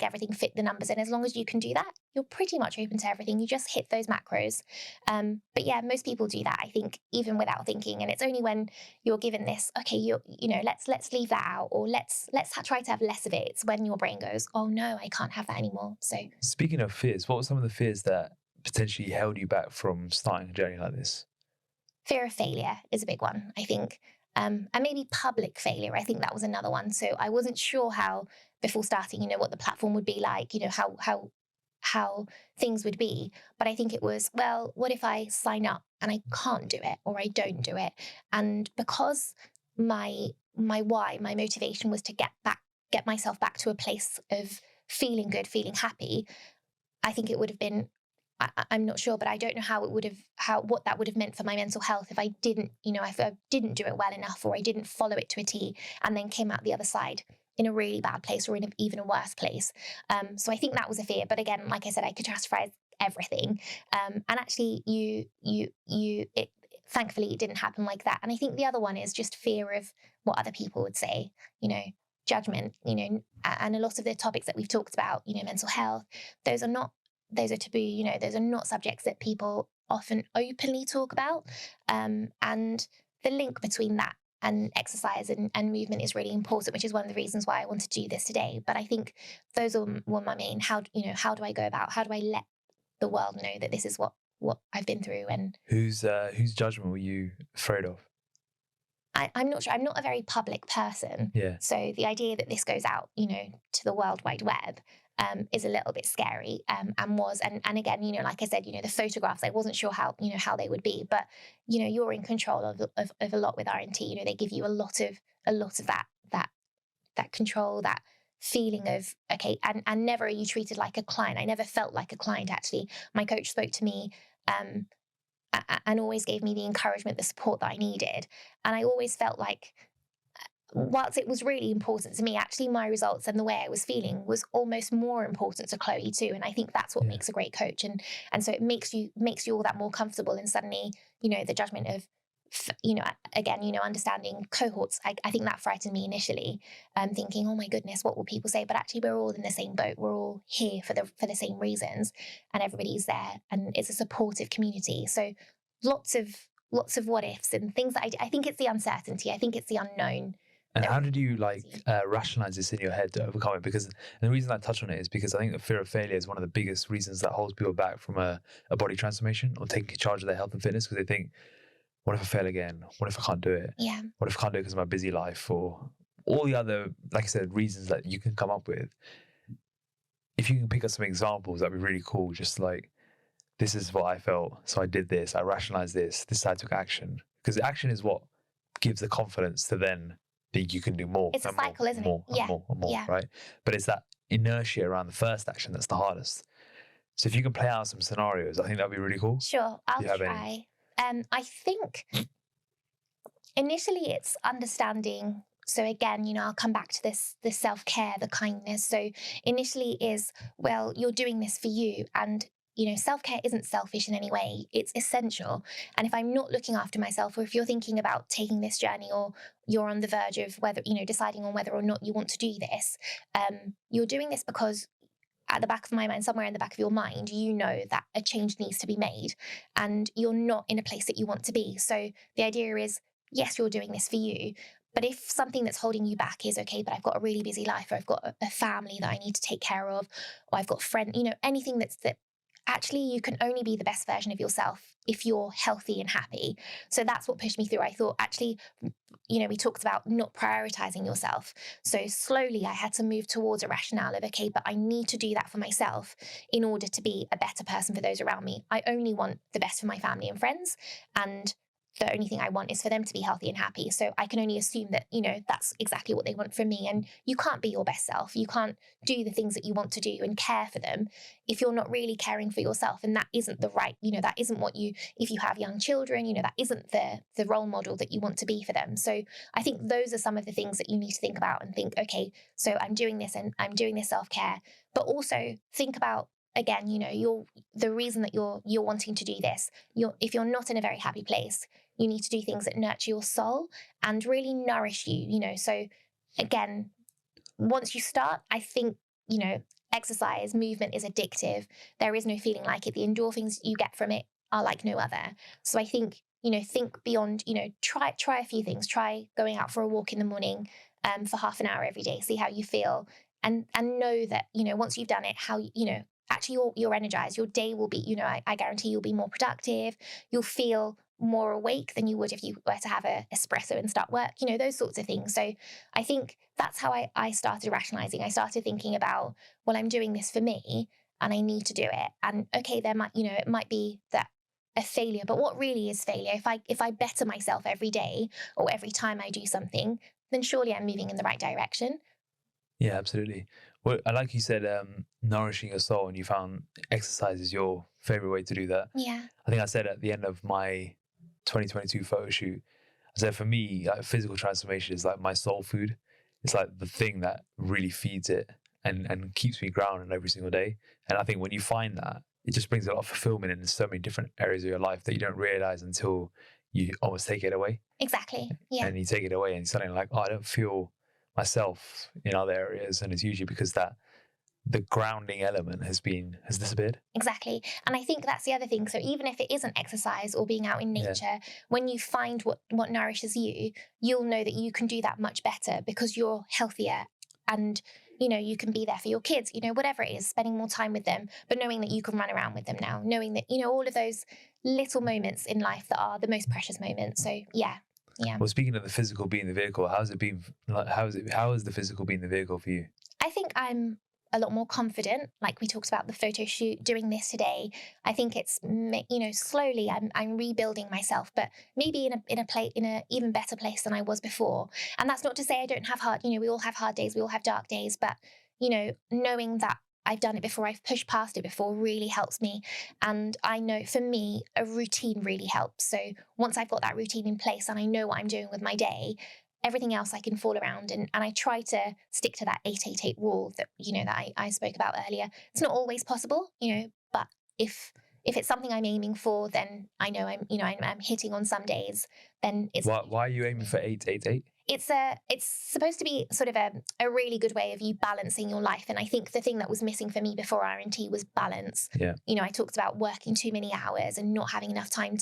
everything fit the numbers, and as long as you can do that, you're pretty much open to everything. You just hit those macros. But yeah, most people do that, I think, even without thinking. And it's only when you're given this, okay, let's leave that out, or let's try to have less of it. It's when your brain goes, oh no, I can't have that anymore. So speaking of fears, what were some of the fears that potentially held you back from starting a journey like this? Fear of failure is a big one, I think. And maybe public failure. I think that was another one. So I wasn't sure how, before starting, what the platform would be like, how things would be. But I think it was, well, what if I sign up and I can't do it, or I don't do it? And because my motivation was to get myself back to a place of feeling good, feeling happy, I think it would have been, I'm not sure, but I don't know what that would have meant for my mental health if I didn't, if I didn't do it well enough, or I didn't follow it to a T and then came out the other side in a really bad place, or in even a worse place. So I think that was a fear. But again, like I said, I catastrophize everything. And actually thankfully it didn't happen like that. And I think the other one is just fear of what other people would say, judgment, and a lot of the topics that we've talked about, mental health, those are taboo, those are not subjects that people often openly talk about. And the link between that and exercise and movement is really important, which is one of the reasons why I wanted to do this today. But I think those were my main, how do I go about, how do I let the world know that this is what I've been through? And whose judgment were you afraid of? I'm not sure. I'm not a very public person. Yeah. So the idea that this goes out, to the World Wide Web, is a little bit scary. And again, like I said, the photographs, I wasn't sure how they would be, but you're in control of a lot with RNT. They give you a lot of that control, that feeling of, okay, and never are you treated like a client. I never felt like a client, actually. My coach spoke to me, and always gave me the encouragement, the support that I needed. And I always felt like, whilst it was really important to me, actually my results and the way I was feeling was almost more important to Chloe too. And I think that's what makes a great coach. And so it makes you all that more comfortable. And suddenly, the judgment of, again, understanding cohorts, I think that frightened me initially, thinking, oh my goodness, what will people say? But actually we're all in the same boat. We're all here for the same reasons, and everybody's there, and it's a supportive community. So lots of what ifs and things that I think it's the uncertainty. I think it's the unknown. And how did you rationalize this in your head to overcome it? Because the reason I touch on it is because I think the fear of failure is one of the biggest reasons that holds people back from a body transformation or taking charge of their health and fitness, because they think, what if I fail again? What if I can't do it? Yeah. What if I can't do it because of my busy life, or all the other, like I said, reasons that you can come up with? if you can pick up some examples, that'd be really cool. Just like, this is what I felt, so I did this, I rationalized this is how I took action. Because action is what gives the confidence to then think you can do more. It's a cycle, isn't it? More, Yeah. and more, and more, Yeah. right? But it's that inertia around the first action that's the hardest. So if you can play out some scenarios, I think that'd be really cool. Sure, I'll Do you have try. I think initially it's understanding. So again, I'll come back to the self-care, the kindness. So initially is, well, you're doing this for you, and self-care isn't selfish in any way. It's essential. And if I'm not looking after myself, or if you're thinking about taking this journey, or you're on the verge of whether, deciding on whether or not you want to do this, you're doing this because at the back of my mind, somewhere in the back of your mind, that a change needs to be made, and you're not in a place that you want to be. So the idea is, yes, you're doing this for you, but if something that's holding you back is, okay, but I've got a really busy life, or I've got a family that I need to take care of, or I've got friends, anything that actually you can only be the best version of yourself if you're healthy and happy. So that's what pushed me through. I thought, actually, we talked about not prioritizing yourself. So slowly I had to move towards a rationale of, okay, but I need to do that for myself in order to be a better person for those around me. I only want the best for my family and friends, and the only thing I want is for them to be healthy and happy. So I can only assume that, that's exactly what they want from me. And you can't be your best self. You can't do the things that you want to do and care for them if you're not really caring for yourself. And that isn't the right, that isn't what if you have young children, that isn't the role model that you want to be for them. So I think those are some of the things that you need to think about and think, okay, so I'm doing this and I'm doing this self-care, but also think about, again, the reason that you're wanting to do this. If you're not in a very happy place, you need to do things that nurture your soul and really nourish you. So again, once you start, I think, exercise, movement is addictive. There is no feeling like it. The endorphins you get from it are like no other. So I think, think beyond, try a few things. Try going out for a walk in the morning for half an hour every day, see how you feel, and know that, once you've done it, how, actually you're energized. Your day will be, I guarantee you'll be more productive. You'll feel more awake than you would if you were to have an espresso and start work, those sorts of things. So I think that's how I started rationalizing. I started thinking about, well, I'm doing this for me and I need to do it. And okay, there might, it might be that a failure, but what really is failure? If I better myself every day or every time I do something, then surely I'm moving in the right direction. Yeah, absolutely. Well, I like you said, nourishing your soul, and you found exercise is your favorite way to do that. Yeah. I think I said at the end of my 2022 photo shoot, I said for me, like, physical transformation is like my soul food. It's like the thing that really feeds it and keeps me grounded every single day. And I think when you find that, it just brings a lot of fulfillment in so many different areas of your life that you don't realize until you almost take it away. Exactly. Yeah. And you take it away and suddenly like, oh, I don't feel myself in other areas. And it's usually because that the grounding element has disappeared. Exactly. And I think that's the other thing. So even if it isn't exercise or being out in nature, when you find what nourishes you, you'll know that you can do that much better because you're healthier, and you can be there for your kids, whatever it is, spending more time with them, but knowing that you can run around with them now, knowing that, all of those little moments in life that are the most precious moments. So yeah. Well, speaking of the physical being the vehicle, how has the physical been the vehicle for you? I think I'm a lot more confident. Like we talked about the photo shoot, doing this today. I think it's, slowly I'm rebuilding myself, but maybe in a even better place than I was before. And that's not to say I don't have we all have hard days, we all have dark days, but knowing that I've done it before, I've pushed past it before, really helps me. And I know for me, a routine really helps. So once I've got that routine in place and I know what I'm doing with my day, everything else I can fall around, and I try to stick to that 8-8-8 rule that that I spoke about earlier. It's not always possible, but if it's something I'm aiming for, then I know I'm hitting on some days. Then it's why are you aiming for 8-8-8? It's supposed to be sort of a really good way of you balancing your life. And I think the thing that was missing for me before RNT was balance. Yeah. I talked about working too many hours and not having enough time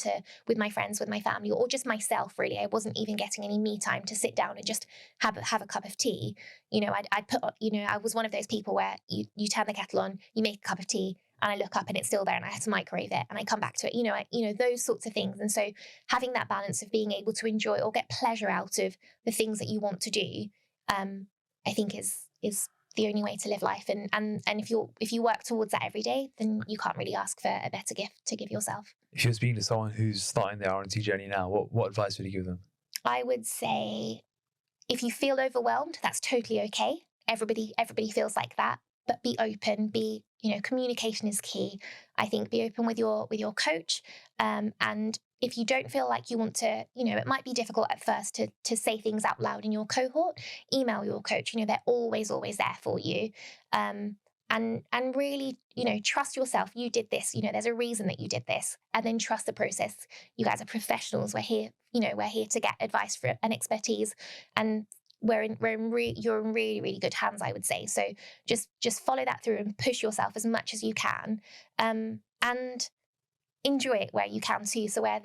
with my friends, with my family, or just myself, really. I wasn't even getting any me time to sit down and just have a cup of tea. I'd put, I was one of those people where you turn the kettle on, you make a cup of tea, and I look up and it's still there and I have to microwave it and I come back to it, those sorts of things. And so having that balance of being able to enjoy or get pleasure out of the things that you want to do, I think is the only way to live life. And if you work towards that every day, then you can't really ask for a better gift to give yourself. If you're speaking to someone who's starting their RNT journey now, what advice would you give them? I would say, if you feel overwhelmed, that's totally okay. Everybody feels like that, but be open. Communication is key. I think be open with your coach, and if you don't feel like you want to, it might be difficult at first to say things out loud in your cohort. Email your coach. They're always there for you. And really, trust yourself. You did this. There's a reason that you did this, and then trust the process. You guys are professionals. We're here. We're here to get advice and expertise, and you're in really, really good hands, I would say. So just follow that through and push yourself as much as you can, and enjoy it where you can too. So where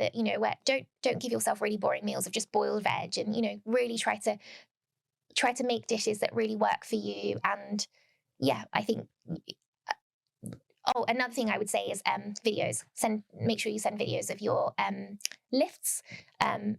don't give yourself really boring meals of just boiled veg, and really try to make dishes that really work for you. And yeah, I think. Oh, another thing I would say is videos. Make sure you send videos of your lifts.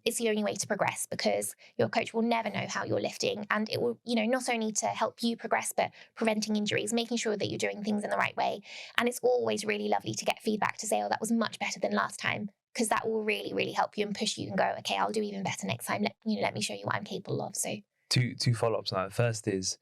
It's the only way to progress, because your coach will never know how you're lifting, and it will, not only to help you progress, but preventing injuries, making sure that you're doing things in the right way. And it's always really lovely to get feedback to say, oh, that was much better than last time, because that will really, really help you and push you and go, okay, I'll do even better next time. Let me show you what I'm capable of. So two follow-ups on that. The first is,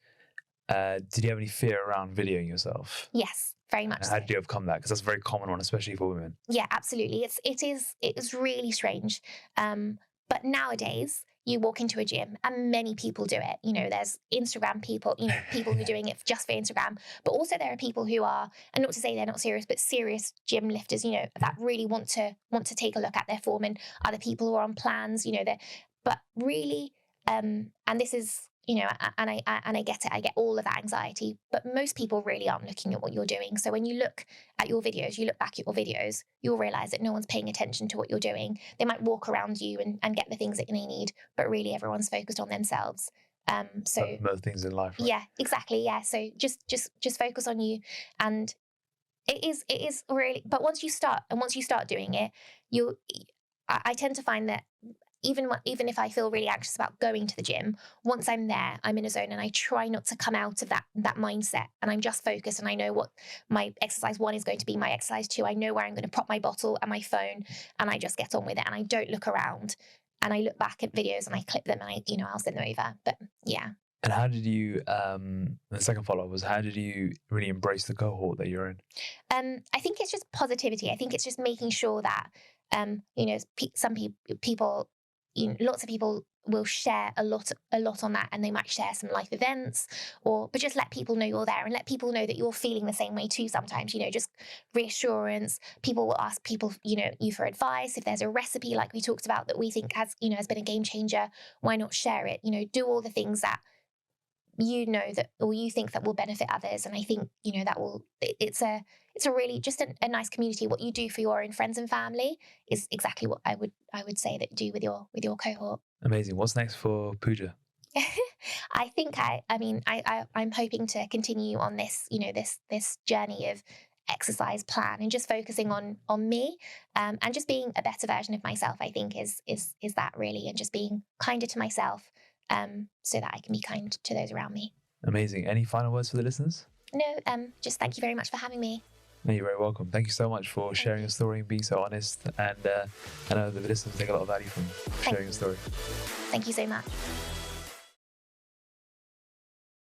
did you have any fear around videoing yourself? Yes. Very much. How did you overcome that? Because that's a very common one, especially for women. Yeah, absolutely. It is really strange. But nowadays, you walk into a gym and many people do it. There's Instagram people, people who are doing it just for Instagram. But also there are people who are, and not to say they're not serious, but serious gym lifters, that really want to take a look at their form, and other people who are on plans, but really, and this is, and I get it. I get all of that anxiety, but most people really aren't looking at what you're doing. So when you look at your videos, you look back at your videos, you'll realize that no one's paying attention to what you're doing. They might walk around you and get the things that they need, but really everyone's focused on themselves. So most things in life, right? Yeah, exactly. Yeah. So just focus on you, and it is really. But once you start doing it, I tend to find that. Even if I feel really anxious about going to the gym, once I'm there, I'm in a zone, and I try not to come out of that mindset, and I'm just focused, and I know what my exercise 1 is going to be, my exercise 2, I know where I'm going to prop my bottle and my phone, and I just get on with it, and I don't look around, and I look back at videos and I clip them, and I'll send them over. But yeah. And how did you, the second follow-up was, how did you really embrace the cohort that you're in? I think it's just positivity. I think it's just making sure that, some people, lots of people will share a lot on that, and they might share some life events, but just let people know you're there, and let people know that you're feeling the same way too sometimes, just reassurance. People will ask you for advice. If there's a recipe like we talked about that we think has been a game changer, why not share it? Do all the things that that, or you think that will benefit others. And I think, that will, it's a really just a nice community. What you do for your own friends and family is exactly what I would say that you do with your cohort. Amazing. What's next for Puja? I think I'm hoping to continue on this, this journey of exercise plan, and just focusing on me, and just being a better version of myself. I think is that really, and just being kinder to myself, so that I can be kind to those around me. Amazing. Any final words for the listeners? No, just thank you very much for having me. No, you're very welcome. Thank you so much for sharing your story and being so honest. And I know the listeners take a lot of value from sharing your story. Thank you so much.